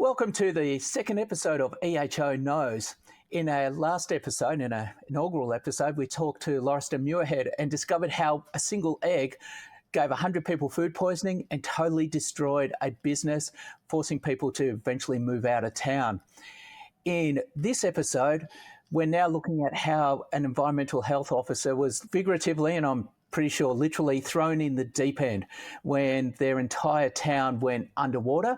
Welcome to the second episode of EHO Knows. In our last episode, in our inaugural episode, we talked to Lauriston Muirhead and discovered how a single egg gave 100 people food poisoning and totally destroyed a business, forcing people to eventually move out of town. In this episode, we're now looking at how an environmental health officer was figuratively, and I'm pretty sure literally, thrown in the deep end when their entire town went underwater.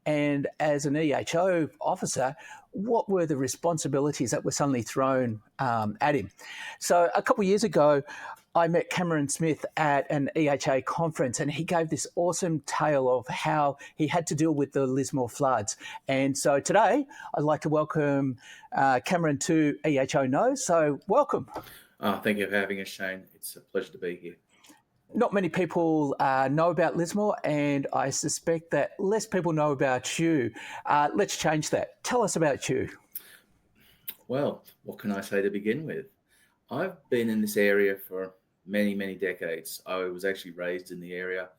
And as an EHO officer, what were the responsibilities that were suddenly thrown at him? So a couple of years ago, I met Cameron Smith at an EHA conference, and he gave this awesome tale of how he had to deal with the Lismore floods. And so today, I'd like to welcome Cameron to EHO Knows. So welcome. Thank you for having us, Shane. It's a pleasure to be here. Not many people know about Lismore, and I suspect that less people know about you. Let's change that. Tell us about you. Well, what can I say to begin with? I've been in this area for many, many decades. I was actually raised in the area,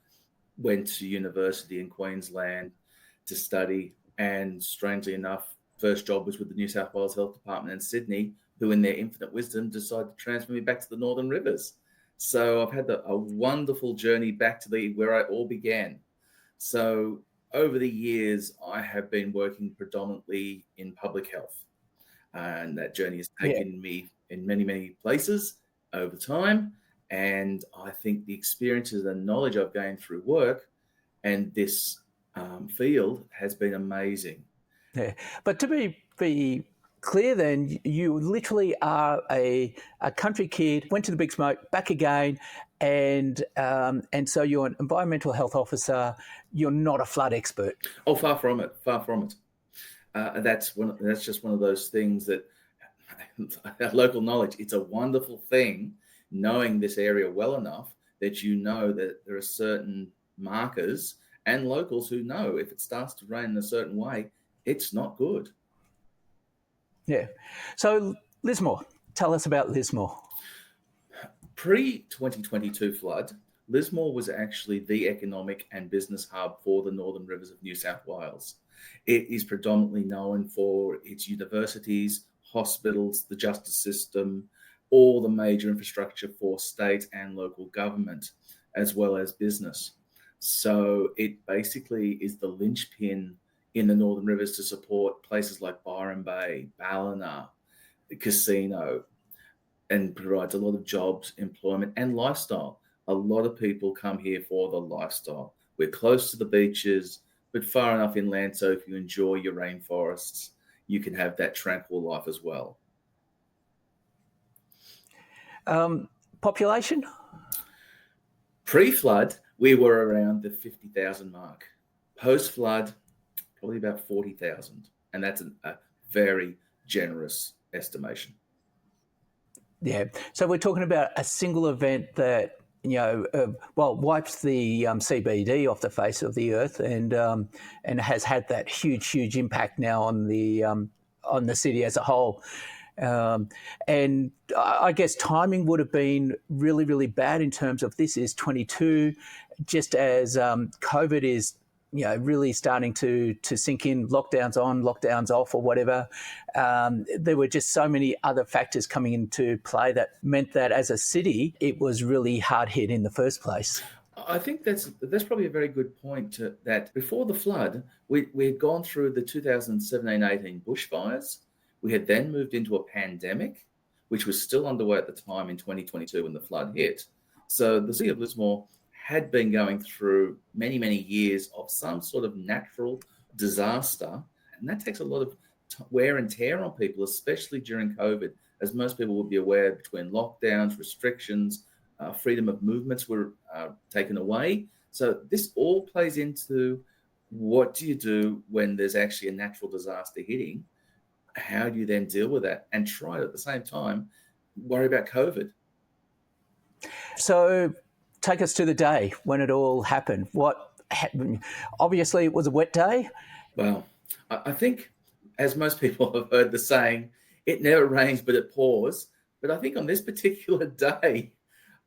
went to university in Queensland to study, and strangely enough, first job was with the New South Wales Health Department in Sydney, who in their infinite wisdom decided to transfer me back to the Northern Rivers. So I've had a wonderful journey back to where it all began. So over the years, I have been working predominantly in public health. And that journey has taken me in many, many places over time. And I think the experiences and knowledge I've gained through work and this field has been amazing. Yeah, but to be clear then, you literally are a country kid, went to the big smoke, back again, and so you're an environmental health officer. You're not a flood expert. Oh, far from it. That's just one of those things that local knowledge. It's a wonderful thing knowing this area well enough that you know that there are certain markers and locals who know if it starts to rain in a certain way, it's not good. Yeah. So Lismore, tell us about Lismore. Pre-2022 flood, Lismore was actually the economic and business hub for the Northern Rivers of New South Wales. It is predominantly known for its universities, hospitals, the justice system, all the major infrastructure for state and local government, as well as business. So it basically is the linchpin in the Northern Rivers to support places like Byron Bay, Ballina, the casino, and provides a lot of jobs, employment, and lifestyle. A lot of people come here for the lifestyle. We're close to the beaches, but far enough inland, so if you enjoy your rainforests, you can have that tranquil life as well. Population? Pre-flood, we were around the 50,000 mark. Post-flood, probably about 40,000. And that's a very generous estimation. Yeah. So we're talking about a single event that, wipes the CBD off the face of the earth and has had that huge impact now on the city as a whole. And I guess timing would have been really, really bad in terms of this is 22, just as COVID is, really starting to sink in, lockdowns on, lockdowns off or whatever. There were just so many other factors coming into play that meant that as a city, it was really hard hit in the first place. I think that's probably a very good point that before the flood, we had gone through the 2017-18 bushfires. We had then moved into a pandemic, which was still underway at the time in 2022 when the flood hit. So the city of Lismore had been going through many, many years of some sort of natural disaster. And that takes a lot of wear and tear on people, especially during COVID, as most people would be aware, between lockdowns, restrictions, freedom of movements were taken away. So this all plays into what do you do when there's actually a natural disaster hitting? How do you then deal with that and try to, at the same time, worry about COVID? So take us to the day when it all happened. What happened? Obviously, it was a wet day. Well, I think, as most people have heard the saying, it never rains, but it pours. But I think on this particular day,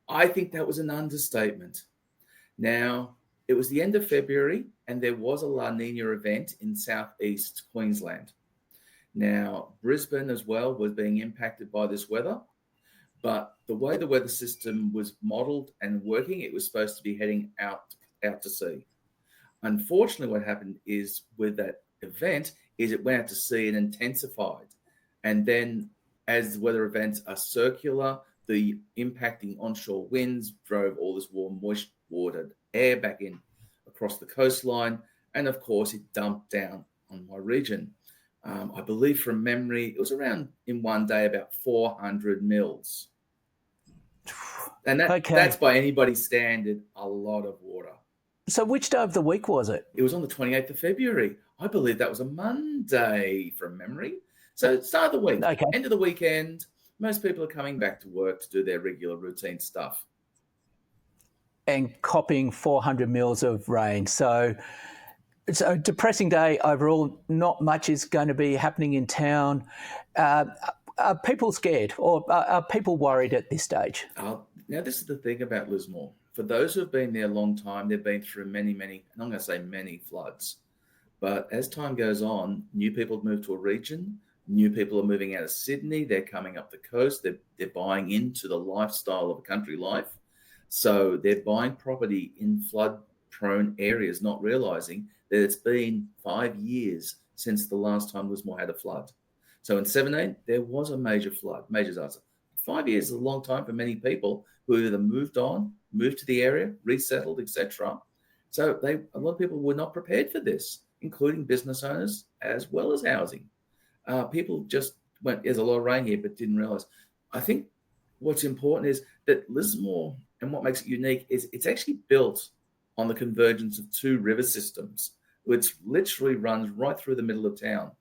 I think that was an understatement. Now, It was the end of February, and there was a La Nina event in southeast Queensland. Now, Brisbane as well was being impacted by this weather, but the way the weather system was modelled and working, it was supposed to be heading out to sea. Unfortunately, what happened is with that event is it went out to sea and intensified. And then as the weather events are circular, the impacting onshore winds drove all this warm, moist watered air back in across the coastline. And of course, it dumped down on my region. I believe from memory, it was around in one day about 400 mils. And that's by anybody's standard, a lot of water. So which day of the week was it? It was on the 28th of February. I believe that was a Monday from memory. So start of the week, end of the weekend, most people are coming back to work to do their regular routine stuff. And copping 400 mils of rain. So it's a depressing day overall. Not much is going to be happening in town. Are people scared or are people worried at this stage? Now, this is the thing about Lismore. For those who have been there a long time, they've been through many, and I'm going to say many floods. But as time goes on, new people move to a region. New people are moving out of Sydney. They're coming up the coast. They're buying into the lifestyle of a country life. So they're buying property in flood-prone areas, not realising that it's been 5 years since the last time Lismore had a flood. So in 2017, there was a major flood, major disaster. 5 years is a long time for many people who either moved on, moved to the area, resettled, etc. So a lot of people were not prepared for this, including business owners as well as housing. People just went, there's a lot of rain here, but didn't realise. I think what's important is that Lismore, and what makes it unique, is it's actually built on the convergence of two river systems, which literally runs right through the middle of town.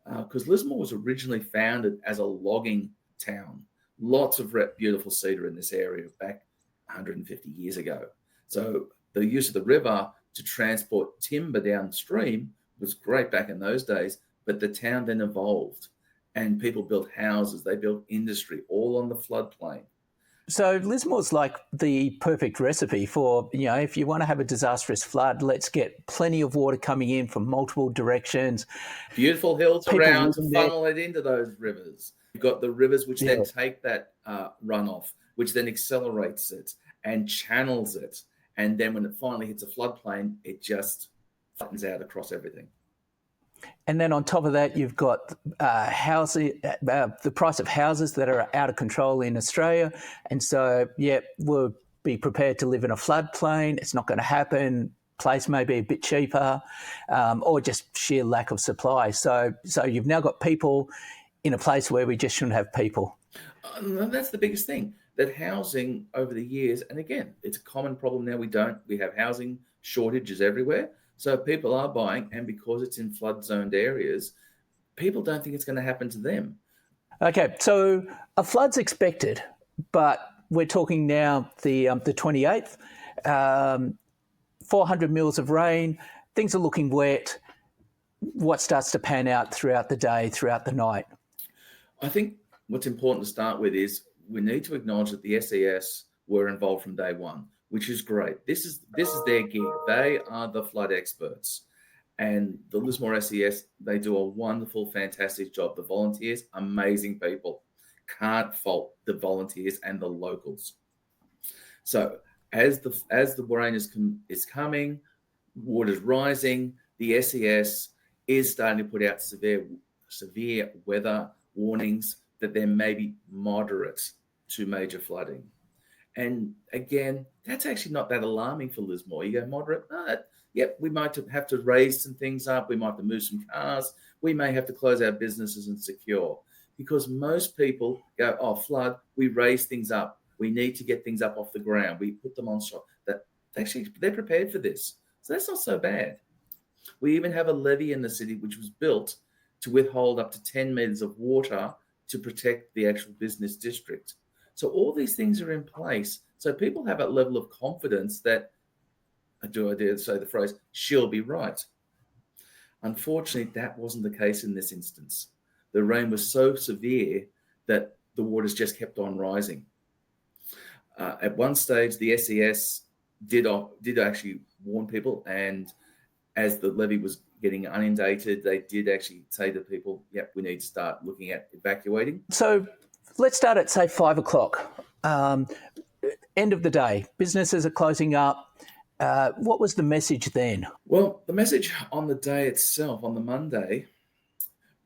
Because Lismore was originally founded as a logging town. Lots of beautiful cedar in this area back 150 years ago. So the use of the river to transport timber downstream was great back in those days, but the town then evolved and people built houses, they built industry, all on the floodplain. So Lismore's like the perfect recipe for, if you want to have a disastrous flood, let's get plenty of water coming in from multiple directions. Beautiful hills around to funnel it into those rivers. You've got the rivers which then take that runoff, which then accelerates it and channels it. And then when it finally hits a floodplain, it just flattens out across everything. And then on top of that, you've got housing, the price of houses that are out of control in Australia. And so, we'll be prepared to live in a floodplain. It's not going to happen. Place may be a bit cheaper, or just sheer lack of supply. So you've now got people in a place where we just shouldn't have people. That's the biggest thing, that housing over the years, and again, it's a common problem now. We have housing shortages everywhere. So people are buying, and because it's in flood-zoned areas, people don't think it's going to happen to them. Okay, so a flood's expected, but we're talking now the 28th, 400 mils of rain, things are looking wet. What starts to pan out throughout the day, throughout the night? I think what's important to start with is we need to acknowledge that the SES were involved from day one, which is great. This is their gig. They are the flood experts. And the Lismore SES, they do a wonderful, fantastic job. The volunteers, amazing people. Can't fault the volunteers and the locals. So as the rain is coming, water's rising, the SES is starting to put out severe weather warnings that there may be moderate to major flooding. And again, that's actually not that alarming for Lismore. You go moderate, we might have to raise some things up. We might have to move some cars. We may have to close our businesses and secure, because most people go, flood, we raise things up. We need to get things up off the ground. We put them on shop. They're prepared for this. So that's not so bad. We even have a levee in the city which was built to withhold up to 10 metres of water to protect the actual business district. So all these things are in place. So people have a level of confidence that, I dare say the phrase, she'll be right. Unfortunately, that wasn't the case in this instance. The rain was so severe that the waters just kept on rising. At one stage, the SES did actually warn people, and as the levee was getting inundated, they did actually say to people, yep, we need to start looking at evacuating. So let's start at, say, 5 o'clock. End of the day, businesses are closing up. What was the message then? Well, the message on the day itself, on the Monday,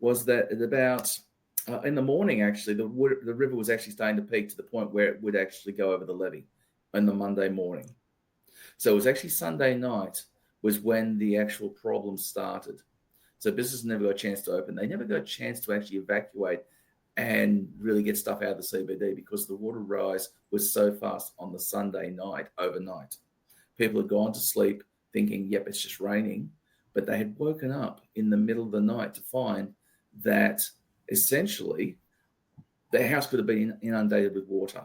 was that at about in the morning, actually, the river was actually starting to peak to the point where it would actually go over the levee on the Monday morning. So it was actually Sunday night was when the actual problem started. So businesses never got a chance to open. They never got a chance to actually evacuate and really get stuff out of the CBD because the water rise was so fast on the Sunday night, overnight. People had gone to sleep thinking, yep, it's just raining. But they had woken up in the middle of the night to find that essentially their house could have been inundated with water.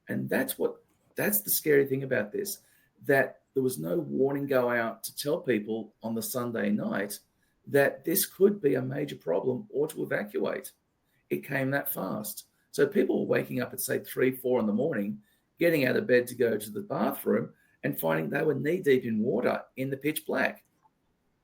And that's the scary thing about this, that there was no warning go out to tell people on the Sunday night that this could be a major problem or to evacuate. It came that fast. So people were waking up at, say, 3, 4 in the morning, getting out of bed to go to the bathroom and finding they were knee deep in water in the pitch black.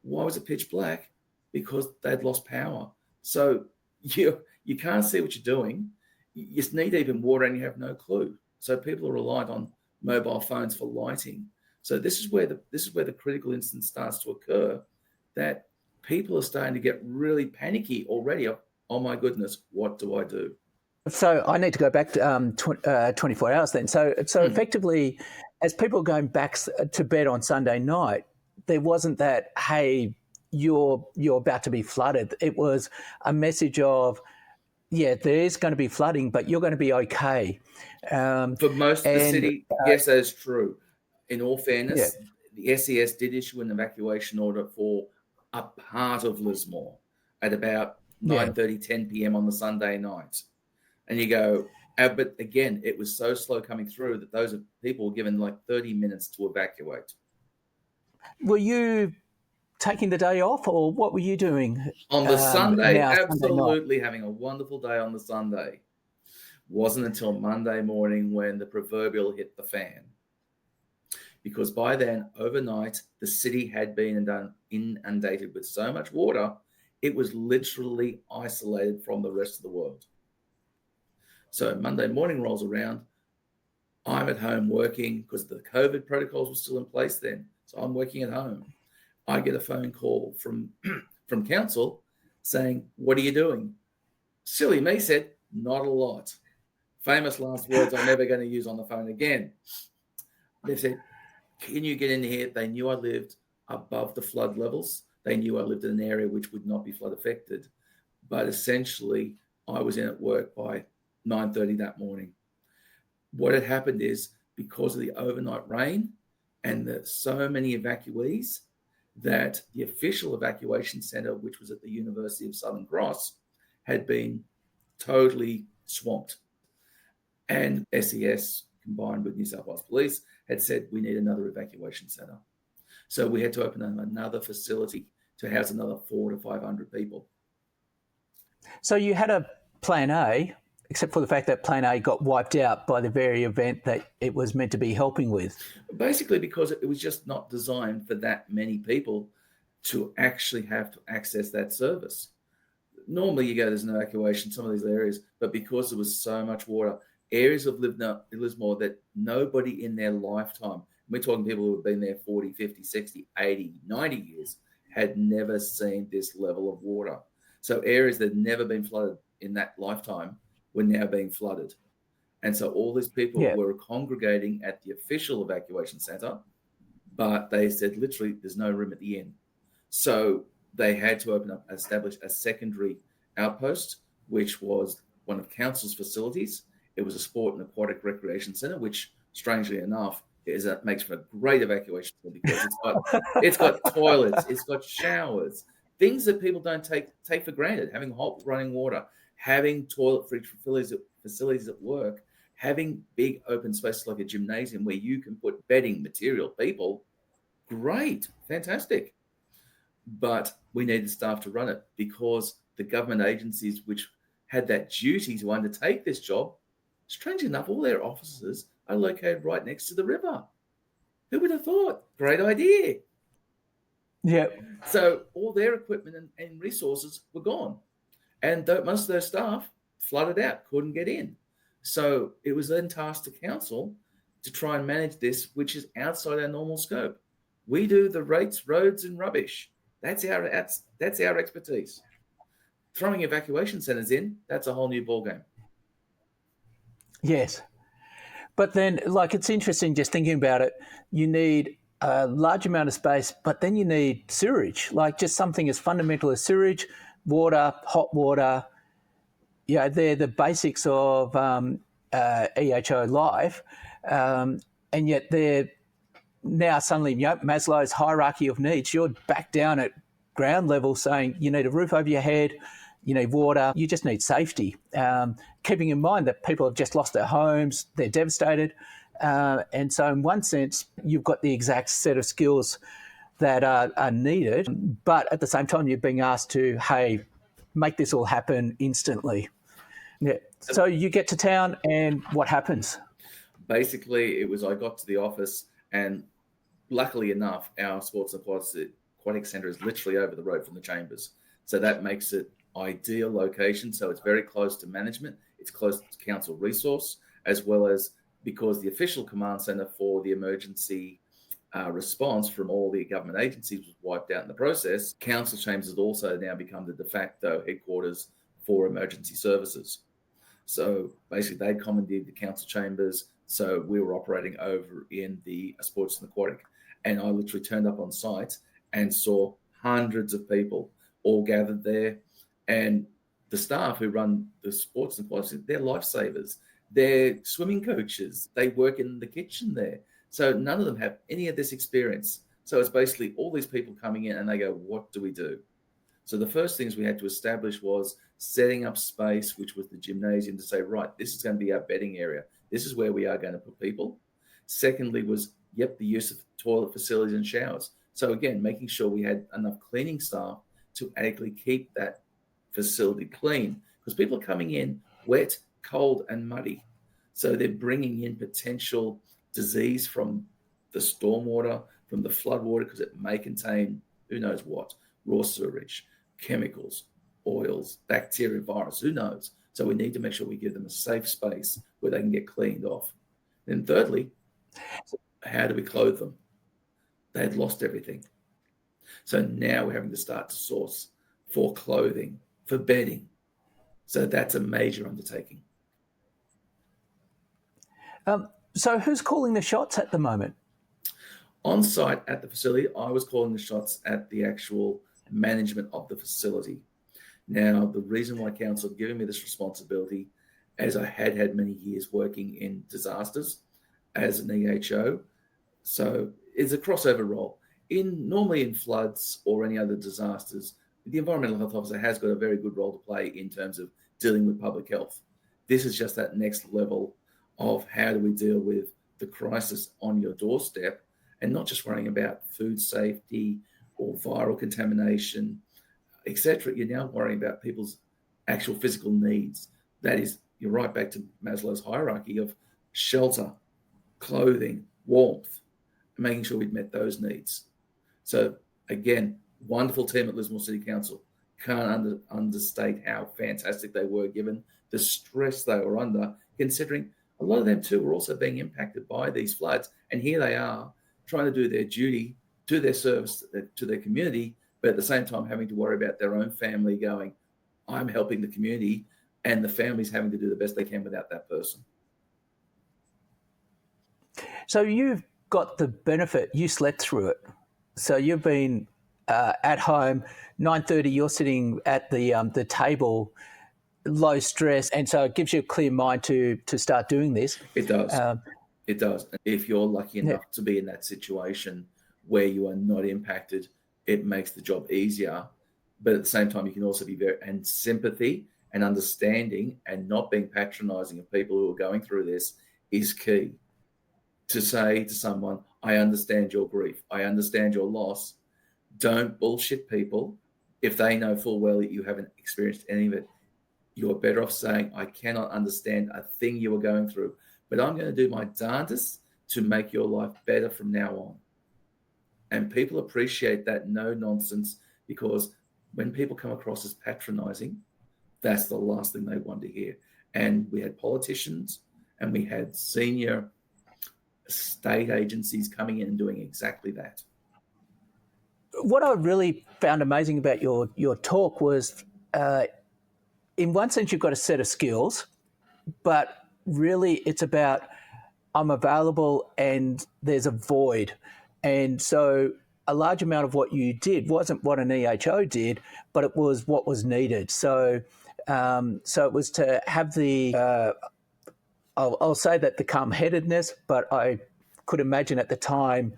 Why was it pitch black? Because they'd lost power. So you can't see what you're doing. You're knee deep in water and you have no clue. So people are reliant on mobile phones for lighting. So this is where the critical instance starts to occur, that people are starting to get really panicky already. Oh my goodness, what do I do? So I need to go back to 24 hours then. So effectively, as people are going back to bed on Sunday night, there wasn't that, hey, you're about to be flooded. It was a message of, yeah, there is going to be flooding, but you're going to be okay. For most of the city, yes, that is true. In all fairness, the SES did issue an evacuation order for a part of Lismore at about 9:30, 10 p.m. on the Sunday night. And you go, but again, it was so slow coming through that those people were given like 30 minutes to evacuate. Were you taking the day off, or what were you doing? On the Sunday, absolutely having a wonderful day on the Sunday. Wasn't until Monday morning when the proverbial hit the fan. Because by then, overnight, the city had been inundated with so much water, it was literally isolated from the rest of the world. So Monday morning rolls around, I'm at home working because the COVID protocols were still in place then. So I'm working at home. I get a phone call from council saying, what are you doing? Silly me said, not a lot. Famous last words I'm never going to use on the phone again. They said, can you get in here? They knew I lived above the flood levels. They knew I lived in an area which would not be flood affected. But essentially, I was in at work by 9:30 that morning. What had happened is, because of the overnight rain and so many evacuees, that the official evacuation centre, which was at the University of Southern Cross, had been totally swamped. And SES, combined with New South Wales Police, had said, we need another evacuation centre. So we had to open another facility to house another 400 to 500 people. So you had a plan A, except for the fact that plan A got wiped out by the very event that it was meant to be helping with. Basically because it was just not designed for that many people to actually have to access that service. Normally you go, there's an evacuation, some of these areas, but because there was so much water, areas of Lismore that nobody in their lifetime, we're talking people who have been there 40, 50, 60, 80, 90 years, had never seen this level of water. So areas that had never been flooded in that lifetime were now being flooded. And so all these people were congregating at the official evacuation centre, but they said literally there's no room at the inn. So they had to establish a secondary outpost, which was one of council's facilities. It was a sport and aquatic recreation centre, which, strangely enough, makes for a great evacuation centre because it's got toilets, it's got showers, things that people don't take for granted. Having hot running water, having toilet-free facilities at work, having big open spaces like a gymnasium where you can put bedding, material, people. Great, fantastic. But we needed staff to run it because the government agencies which had that duty to undertake this job, strangely enough, all their offices are located right next to the river. Who would have thought? Great idea. Yeah. So all their equipment and resources were gone. And most of their staff flooded out, couldn't get in. So it was then tasked to council to try and manage this, which is outside our normal scope. We do the rates, roads, and rubbish. That's our expertise. Throwing evacuation centres in, that's a whole new ballgame. Yes. But then, like, it's interesting just thinking about it. You need a large amount of space, but then you need sewerage, like just something as fundamental as sewage, water, hot water. Yeah, they're the basics of EHO life. And yet they're now suddenly, Maslow's hierarchy of needs, you're back down at ground level saying you need a roof over your head, you need water, you just need safety. Keeping in mind that people have just lost their homes, they're devastated. And so in one sense, you've got the exact set of skills that are needed, but at the same time, you're being asked to, hey, make this all happen instantly. Yeah. So you get to town and what happens? Basically, it was I got to the office and luckily enough, our sports and aquatic centre is literally over the road from the chambers. So that makes it ideal location. So it's very close to management. It's close to council resource, as well as because the official command centre for the emergency response from all the government agencies was wiped out in the process. Council chambers has also now become the de facto headquarters for emergency services. So basically, they commandeered the council chambers. So we were operating over in the sports and aquatic. And I literally turned up on site and saw hundreds of people all gathered there. And the staff who run the sports and aquatics, they're lifesavers. They're swimming coaches. They work in the kitchen there. So none of them have any of this experience. So it's basically all these people coming in and they go, what do we do? So the first things we had to establish was setting up space, which was the gymnasium, to say, right, this is going to be our bedding area. This is where we are going to put people. Secondly was, the use of toilet facilities and showers. So again, making sure we had enough cleaning staff to adequately keep that facility clean, because people are coming in wet, cold, and muddy. So they're bringing in potential disease from the stormwater, from the floodwater, because it may contain who knows what, raw sewage, chemicals, oils, bacteria, virus, who knows. So we need to make sure we give them a safe space where they can get cleaned off. Then thirdly, how do we clothe them? They had lost everything. So now we're having to start to source for clothing, for bedding. So that's a major undertaking. So who's calling the shots at the moment? On site at the facility, I was calling the shots at the actual management of the facility. Now, the reason why council had given me this responsibility, as I had many years working in disasters as an EHO, so it's a crossover role. Normally in floods or any other disasters, the environmental health officer has got a very good role to play in terms of dealing with public health. This is just that next level of how do we deal with the crisis on your doorstep, and not just worrying about food safety or viral contamination, etc. You're now worrying about people's actual physical needs. That is, you're right back to Maslow's hierarchy of shelter, clothing, warmth, making sure we've met those needs. So again, wonderful team at Lismore City Council. Can't understate how fantastic they were, given the stress they were under, considering a lot of them too were also being impacted by these floods. And here they are trying to do their duty, do their service to their community, but at the same time having to worry about their own family going, I'm helping the community, and the family's having to do the best they can without that person. So you've got the benefit, you slept through it. So you've been at home, 9:30, you're sitting at the table, low stress, and so it gives you a clear mind to start doing this. It does. It does. If you're lucky enough to be in that situation where you are not impacted, it makes the job easier. But at the same time, you can also be and sympathy and understanding and not being patronizing of people who are going through this is key. To say to someone, I understand your grief, I understand your loss. Don't bullshit people if they know full well that you haven't experienced any of it. You're better off saying, I cannot understand a thing you are going through, but I'm going to do my darndest to make your life better from now on. And people appreciate that no nonsense, because when people come across as patronizing, that's the last thing they want to hear. And we had politicians and we had senior state agencies coming in and doing exactly that. What I really found amazing about your talk was, in one sense, you've got a set of skills, but really it's about I'm available and there's a void. And so a large amount of what you did wasn't what an EHO did, but it was what was needed. So it was to have the, I'll say that the calm-headedness, but I could imagine at the time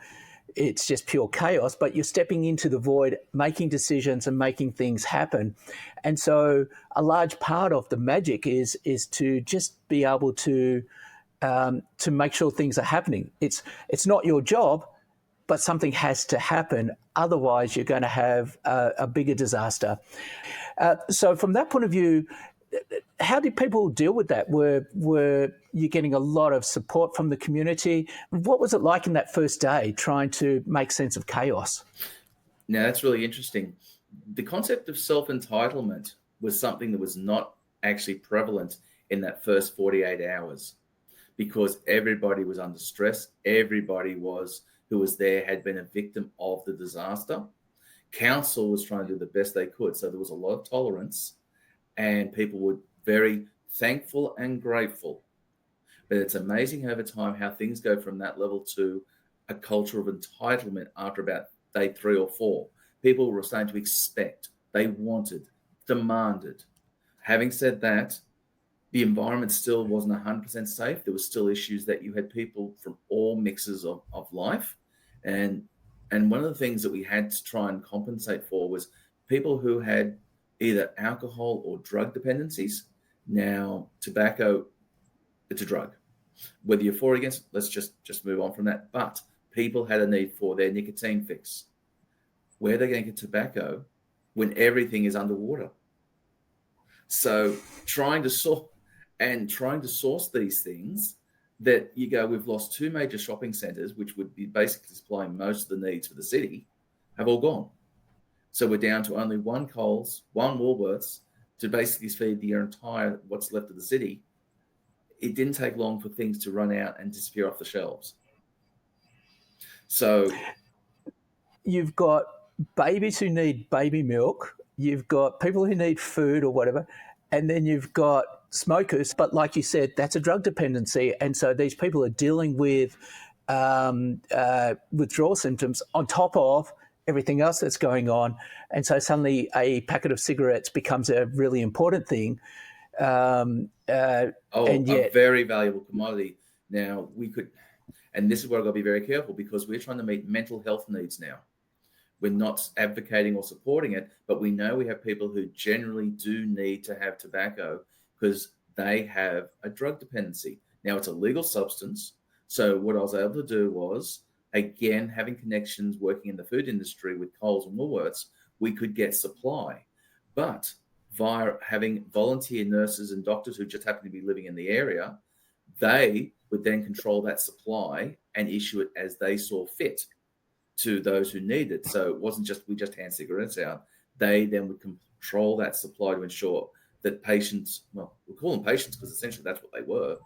it's just pure chaos, but you're stepping into the void, making decisions and making things happen. And so a large part of the magic is to just be able to make sure things are happening. It's not your job, but something has to happen. Otherwise, you're going to have a bigger disaster. So from that point of view, how did people deal with that? Were you getting a lot of support from the community? What was it like in that first day trying to make sense of chaos? Now, that's really interesting. The concept of self-entitlement was something that was not actually prevalent in that first 48 hours, because everybody was under stress. Everybody who was there had been a victim of the disaster. Council was trying to do the best they could. So there was a lot of tolerance, and people were very thankful and grateful. But it's amazing over time how things go from that level to a culture of entitlement after about day 3 or 4. People were starting to expect, they wanted, demanded. Having said that, the environment still wasn't 100% safe. There were still issues that you had people from all mixes of life. And one of the things that we had to try and compensate for was people who had either alcohol or drug dependencies. Now, tobacco, it's a drug. Whether you're for or against, let's just move on from that. But people had a need for their nicotine fix. Where are they going to get tobacco when everything is underwater? So trying to source these things, that you go, we've lost 2 major shopping centres, which would be basically supplying most of the needs for the city, have all gone. So we're down to only one Coles, one Woolworths to basically feed the entire what's left of the city. It didn't take long for things to run out and disappear off the shelves. So you've got babies who need baby milk, you've got people who need food or whatever, and then you've got smokers. But like you said, that's a drug dependency. And so these people are dealing with withdrawal symptoms on top of everything else that's going on. And so suddenly a packet of cigarettes becomes a really important thing. And yet, a very valuable commodity. Now, and this is where I've got to be very careful, because we're trying to meet mental health needs now. We're not advocating or supporting it, but we know we have people who generally do need to have tobacco because they have a drug dependency. Now, it's a legal substance. So what I was able to do was, again, having connections working in the food industry with Coles and Woolworths, we could get supply. But via having volunteer nurses and doctors who just happen to be living in the area, they would then control that supply and issue it as they saw fit to those who need it. So it wasn't just we just hand cigarettes out. They then would control that supply to ensure that patients, well, we'll call them patients because essentially that's what they were.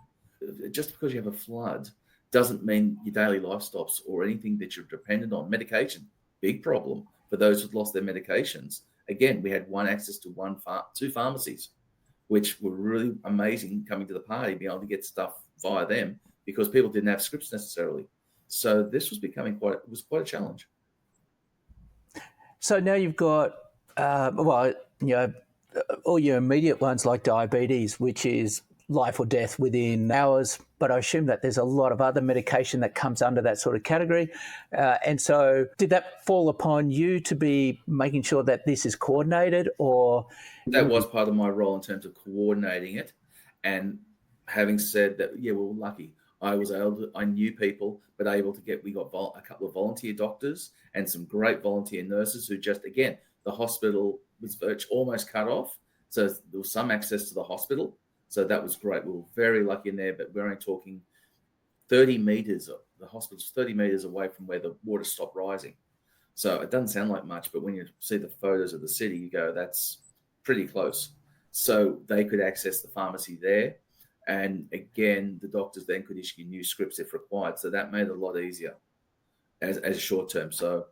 Just because you have a flood doesn't mean your daily life stops or anything that you're dependent on. Medication, big problem for those who've lost their medications. Again, we had access to 2 pharmacies, which were really amazing coming to the party, being able to get stuff via them because people didn't have scripts necessarily. So this was becoming quite a challenge. So now you've got, all your immediate ones like diabetes, which is life or death within hours. But I assume that there's a lot of other medication that comes under that sort of category. And so did that fall upon you to be making sure that this is coordinated, or? That was part of my role in terms of coordinating it. And having said that, yeah, we were lucky. I knew people, but we got a couple of volunteer doctors and some great volunteer nurses who just, again, the hospital was almost cut off. So there was some access to the hospital. So that was great. We were very lucky in there, but we're only talking 30 meters the hospital's 30 meters away from where the water stopped rising. So it doesn't sound like much, but when you see the photos of the city, you go, that's pretty close. So they could access the pharmacy there. And again, the doctors then could issue new scripts if required. So that made it a lot easier as short term. So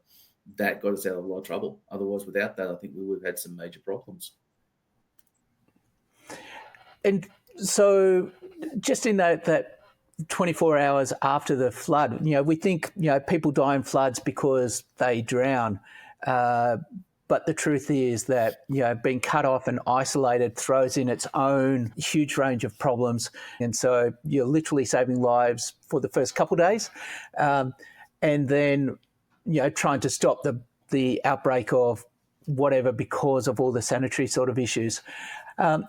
that got us out of a lot of trouble. Otherwise, without that, I think we would have had some major problems. And so just in that 24 hours after the flood, we think, people die in floods because they drown. But the truth is that, being cut off and isolated throws in its own huge range of problems. And so you're literally saving lives for the first couple of days. And then, trying to stop the outbreak of whatever because of all the sanitary sort of issues.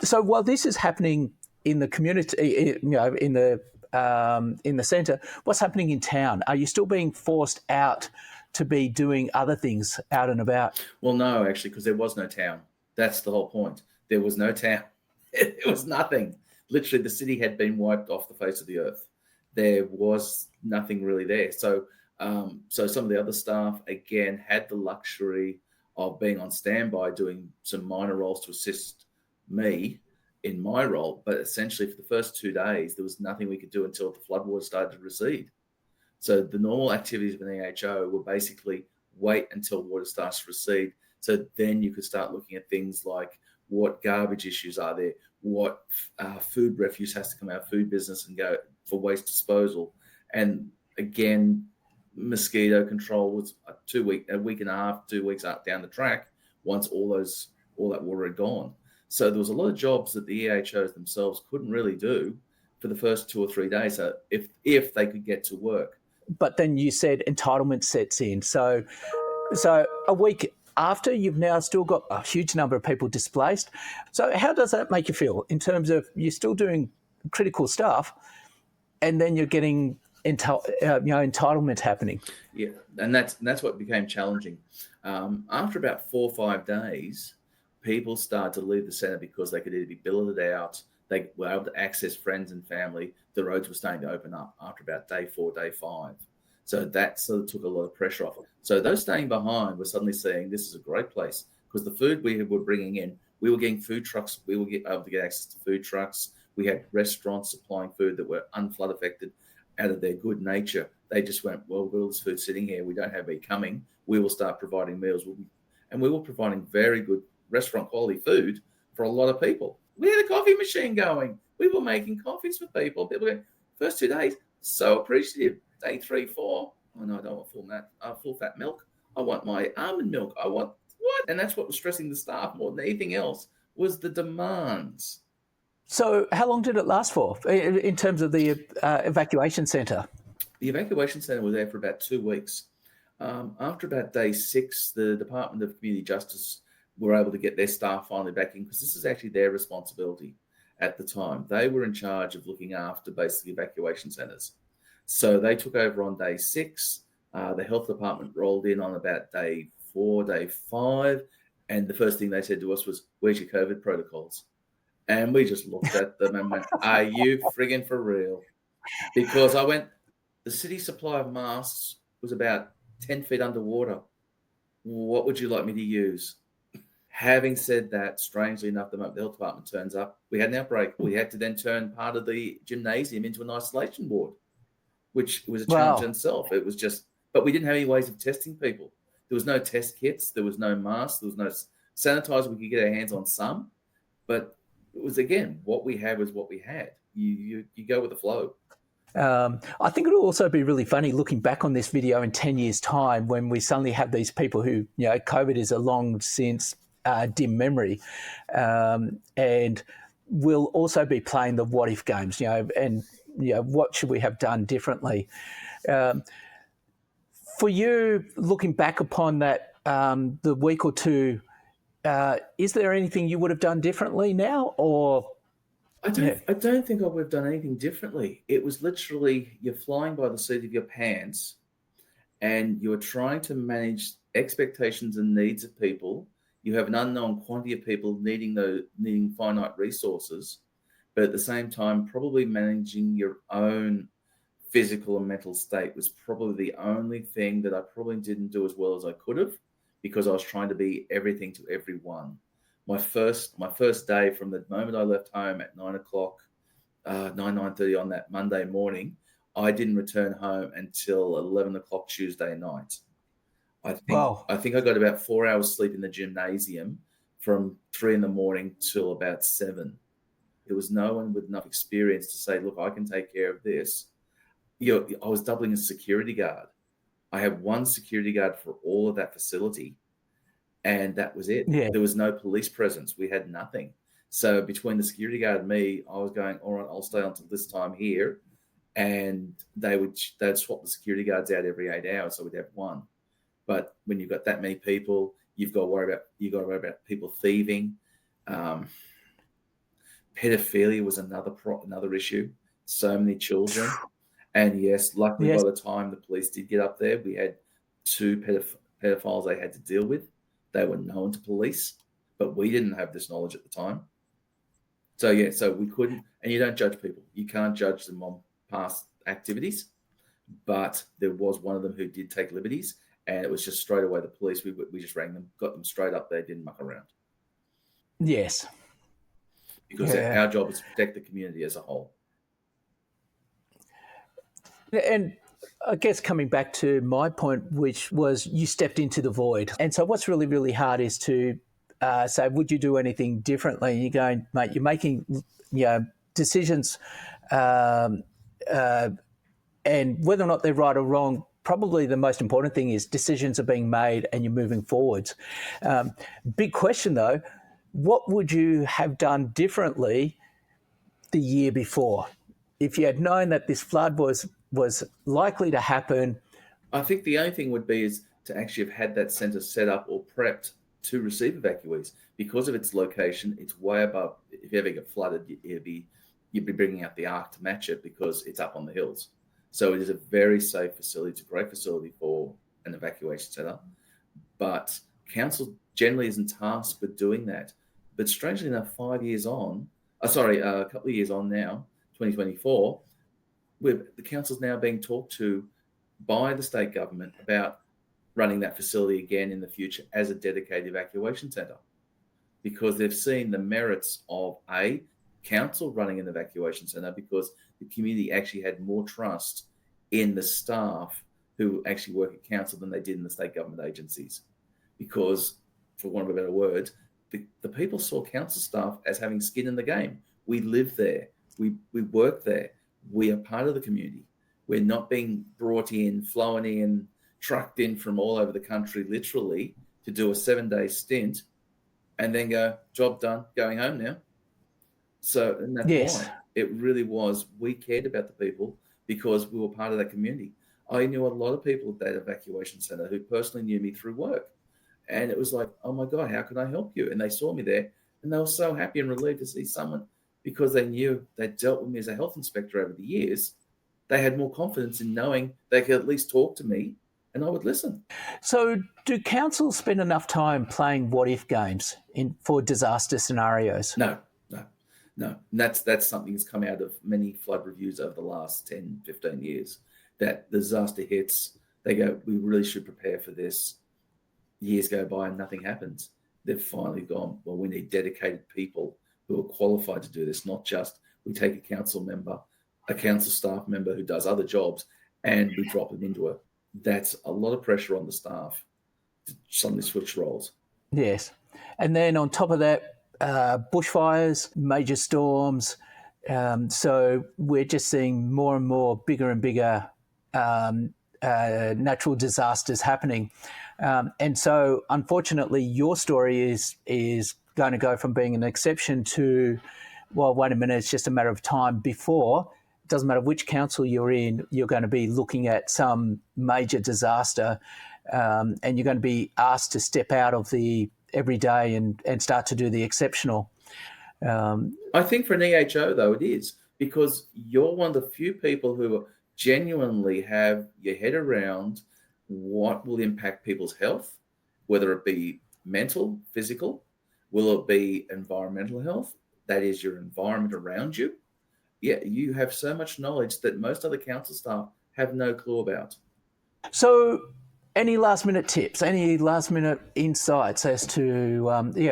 So while this is happening in the community, in the centre, what's happening in town? Are you still being forced out to be doing other things out and about? Well, no, actually, because there was no town. That's the whole point. There was no town. It was nothing. Literally, the city had been wiped off the face of the earth. There was nothing really there. So some of the other staff, again, had the luxury of being on standby, doing some minor roles to assist me in my role. But essentially, for the first 2 days, there was nothing we could do until the floodwater started to recede. So the normal activities of an EHO were basically wait until water starts to recede. So then you could start looking at things like what garbage issues are there, what food refuse has to come out of food business and go for waste disposal. And again, mosquito control was a week and a half, 2 weeks up down the track once all that water had gone. So there was a lot of jobs that the EHOs themselves couldn't really do for the first 2 or 3 days. So if they could get to work. But then you said entitlement sets in. So a week after, you've now still got a huge number of people displaced. So how does that make you feel in terms of you're still doing critical stuff and then you're getting entitlement happening? Yeah, and that's what became challenging. After about 4 or 5 days, people started to leave the centre because they could either be billeted out, they were able to access friends and family. The roads were starting to open up after about day 4, day 5. So that sort of took a lot of pressure off. So those staying behind were suddenly saying this is a great place because the food we were bringing in, we were getting food trucks. We were able to get access to food trucks. We had restaurants supplying food that were unflood affected out of their good nature. They just went, well, we've got all this food sitting here. We don't have it coming. We will start providing meals. And we were providing very good restaurant quality food for a lot of people. We had a coffee machine going. We were making coffees for people. People were, first 2 days, so appreciative. Day 3, 4, oh no, I don't want full fat milk. I want my almond milk. I want what? And that's what was stressing the staff more than anything else was the demands. So how long did it last for in terms of the evacuation centre? The evacuation centre was there for about 2 weeks. After about day 6, the Department of Community Justice were able to get their staff finally back in because this is actually their responsibility at the time. They were in charge of looking after basically evacuation centres. So they took over on day 6. The health department rolled in on about day 4, day 5. And the first thing they said to us was, where's your COVID protocols? And we just looked at them and went, are you frigging for real? Because I went, the city supply of masks was about 10 feet underwater. What would you like me to use? Having said that, strangely enough, the moment the health department turns up, we had an outbreak. We had to then turn part of the gymnasium into an isolation ward, which was a challenge in itself. It was just, but we didn't have any ways of testing people. There was no test kits. There was no masks. There was no sanitizer. We could get our hands on some, but it was, again, what we had was what we had. You go with the flow. I think it'll also be really funny looking back on this video in 10 years' time when we suddenly have these people who, COVID is a long since dim memory, and we'll also be playing the what if games, and what should we have done differently? For you, looking back upon that, the week or two, is there anything you would have done differently now, or? I don't think I would have done anything differently. It was literally you're flying by the seat of your pants and you're trying to manage expectations and needs of people. You have an unknown quantity of people needing finite resources, but at the same time, probably managing your own physical and mental state was probably the only thing that I probably didn't do as well as I could have, because I was trying to be everything to everyone. My first day, from the moment I left home at 9:00, 9:30 on that Monday morning, I didn't return home until 11:00 Tuesday night. Wow. I think I got about 4 hours sleep in the gymnasium from 3 in the morning till about 7. There was no one with enough experience to say, look, I can take care of this. I was doubling as security guard. I had one security guard for all of that facility, and that was it. Yeah. There was no police presence. We had nothing. So between the security guard and me, I was going, all right, I'll stay until this time here. And they'd swap the security guards out every 8 hours, so we'd have one. But when you've got that many people, you've got to worry about people thieving. Pedophilia was another issue. So many children. And yes, luckily Yes. by the time the police did get up there, we had 2 pedophiles they had to deal with. They were known to police, but we didn't have this knowledge at the time. So yeah, so we couldn't, and you don't judge people. You can't judge them on past activities. But there was one of them who did take liberties, and it was just straight away the police. We just rang them, got them straight up there, didn't muck around. Yes. Because our job is to protect the community as a whole. And I guess coming back to my point, which was you stepped into the void. And so what's really, really hard is to say, would you do anything differently? You're going, mate, you're making decisions and whether or not they're right or wrong, probably the most important thing is decisions are being made and you're moving forwards. Big question, though, what would you have done differently the year before if you had known that this flood was likely to happen? I think the only thing would be is to actually have had that centre set up or prepped to receive evacuees. Because of its location, it's way above. If you ever get flooded, you'd be bringing out the ark to match it because it's up on the hills. So it is a very safe facility. It's a great facility for an evacuation centre. But council generally isn't tasked with doing that. But strangely enough, a couple of years on now, 2024, the council's now being talked to by the state government about running that facility again in the future as a dedicated evacuation centre, because they've seen the merits of council running an evacuation centre, because the community actually had more trust in the staff who actually work at council than they did in the state government agencies. Because, for want of a better word, the people saw council staff as having skin in the game. We live there. We work there. We are part of the community. We're not being brought in, flown in, trucked in from all over the country, literally, to do a 7-day stint and then go, job done, going home now. So, and that's why it really was, we cared about the people because we were part of that community. I knew a lot of people at that evacuation centre who personally knew me through work. And it was like, oh my God, how can I help you? And they saw me there and they were so happy and relieved to see someone, because they knew they'd dealt with me as a health inspector over the years. They had more confidence in knowing they could at least talk to me and I would listen. So do councils spend enough time playing what-if games for disaster scenarios? No. And that's something that's come out of many flood reviews over the last 10, 15 years, that disaster hits, they go, we really should prepare for this. Years go by and nothing happens. They've finally gone, well, we need dedicated people who are qualified to do this, not just we take a council staff member who does other jobs and we drop them into it. That's a lot of pressure on the staff to suddenly switch roles. Yes. And then on top of that, bushfires, major storms. So we're just seeing more and more bigger and bigger natural disasters happening. And so, unfortunately, your story is going to go from being an exception to, well, wait a minute, it's just a matter of time before. It doesn't matter which council you're in, you're going to be looking at some major disaster and you're going to be asked to step out of the everyday and start to do the exceptional. I think for an EHO, though, it is, because you're one of the few people who genuinely have your head around what will impact people's health, whether it be mental, physical, will it be environmental health, that is your environment around you. yeah, you have so much knowledge that most other council staff have no clue about. So, any last minute tips, any last minute insights as to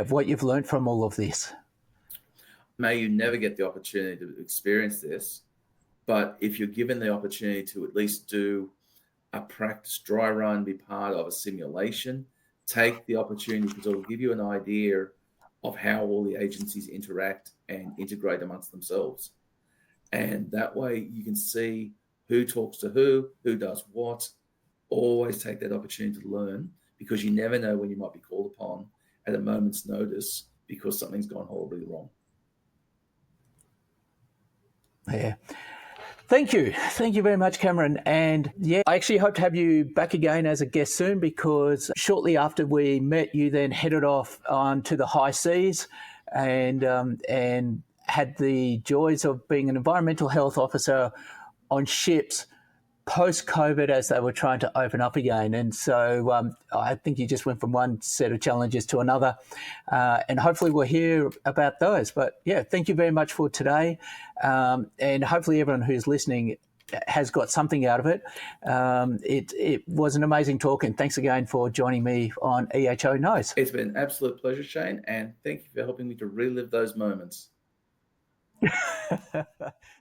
what you've learned from all of this? May you never get the opportunity to experience this, but if you're given the opportunity to at least do a practice dry run, be part of a simulation, take the opportunity because it'll give you an idea of how all the agencies interact and integrate amongst themselves. And that way you can see who talks to who does what. Always take that opportunity to learn, because you never know when you might be called upon at a moment's notice because something's gone horribly wrong. Yeah. Thank you. Thank you very much, Cameron. And yeah, I actually hope to have you back again as a guest soon, because shortly after we met, you then headed off onto the high seas and had the joys of being an environmental health officer on ships post-COVID as they were trying to open up again. And so I think you just went from one set of challenges to another. And hopefully we'll hear about those. But yeah, thank you very much for today. And hopefully everyone who's listening has got something out of it. It was an amazing talk, and thanks again for joining me on EHO Knows. It's been an absolute pleasure, Shane, and thank you for helping me to relive those moments.